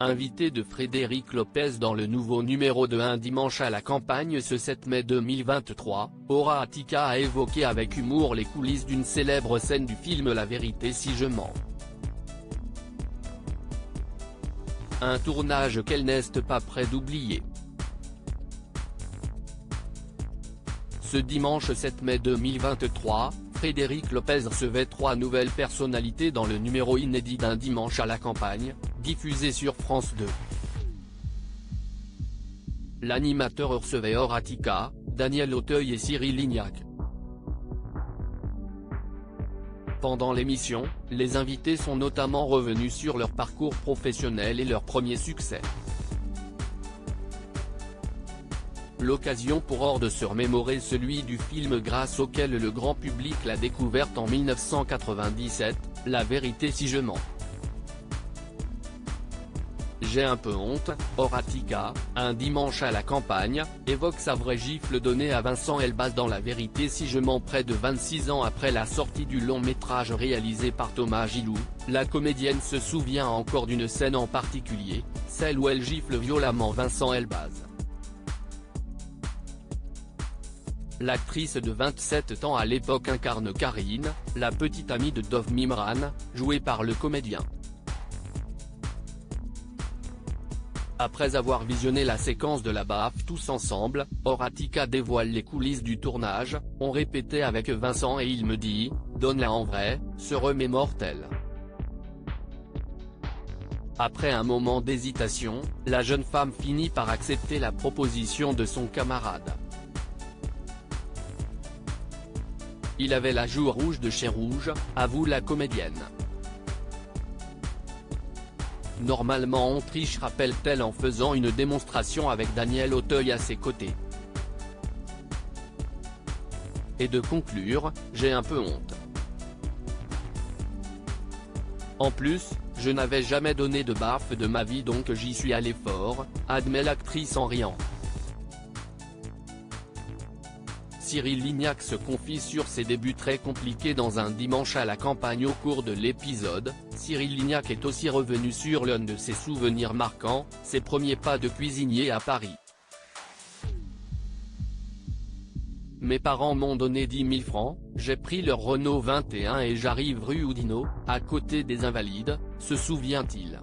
Invité de Frédéric Lopez dans le nouveau numéro de Un dimanche à la campagne ce 7 mai 2023, Aura Attika a évoqué avec humour les coulisses d'une célèbre scène du film La vérité si je mens. Un tournage qu'elle n'est pas près d'oublier. Ce dimanche 7 mai 2023, Frédéric Lopez recevait 3 nouvelles personnalités dans le numéro inédit d'Un dimanche à la campagne, diffusé sur France 2. L'animateur recevait Aura Attika, Daniel Auteuil et Cyril Lignac. Pendant l'émission, les invités sont notamment revenus sur leur parcours professionnel et leur premier succès. L'occasion pour Or de se remémorer celui du film grâce auquel le grand public l'a découverte en 1997, La vérité si je mens. J'ai un peu honte, Aura Attika, Un dimanche à la campagne, évoque sa vraie gifle donnée à Vincent Elbaz dans La vérité si je mens près de 26 ans après la sortie du long métrage réalisé par Thomas Gilou. La comédienne se souvient encore d'une scène en particulier, celle où elle gifle violemment Vincent Elbaz. L'actrice de 27 ans à l'époque incarne Karine, la petite amie de Dov Mimran, jouée par le comédien. Après avoir visionné la séquence de la baffe tous ensemble, Aura Attika dévoile les coulisses du tournage. On répétait avec Vincent et il me dit « Donne-la en vrai », se remémore-t-elle. Après un moment d'hésitation, la jeune femme finit par accepter la proposition de son camarade. Il avait la joue rouge de chez Rouge, avoue la comédienne. Normalement on triche, rappelle-t-elle en faisant une démonstration avec Daniel Auteuil à ses côtés. Et de conclure, j'ai un peu honte. En plus, je n'avais jamais donné de baffe de ma vie donc j'y suis allé fort, admet l'actrice en riant. Cyril Lignac se confie sur ses débuts très compliqués dans Un dimanche à la campagne au cours de l'épisode. Cyril Lignac est aussi revenu sur l'un de ses souvenirs marquants, ses premiers pas de cuisinier à Paris. Mes parents m'ont donné 10 000 francs, j'ai pris leur Renault 21 et j'arrive rue Oudinot, à côté des Invalides, se souvient-il.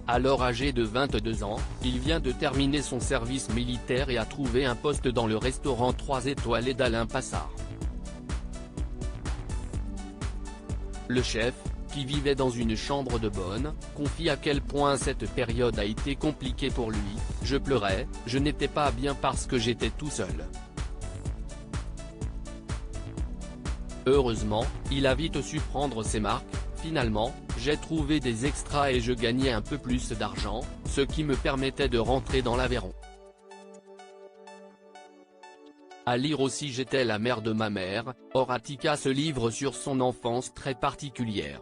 Alors âgé de 22 ans, il vient de terminer son service militaire et a trouvé un poste dans le restaurant 3 étoilés d'Alain Passard. Le chef, qui vivait dans une chambre de bonne, confie à quel point cette période a été compliquée pour lui. « Je pleurais, je n'étais pas bien parce que j'étais tout seul. Heureusement, il a vite su prendre ses marques. Finalement, j'ai trouvé des extras et je gagnais un peu plus d'argent, ce qui me permettait de rentrer dans l'Aveyron. À lire aussi J'étais la mère de ma mère, Aura Attika se livre sur son enfance très particulière.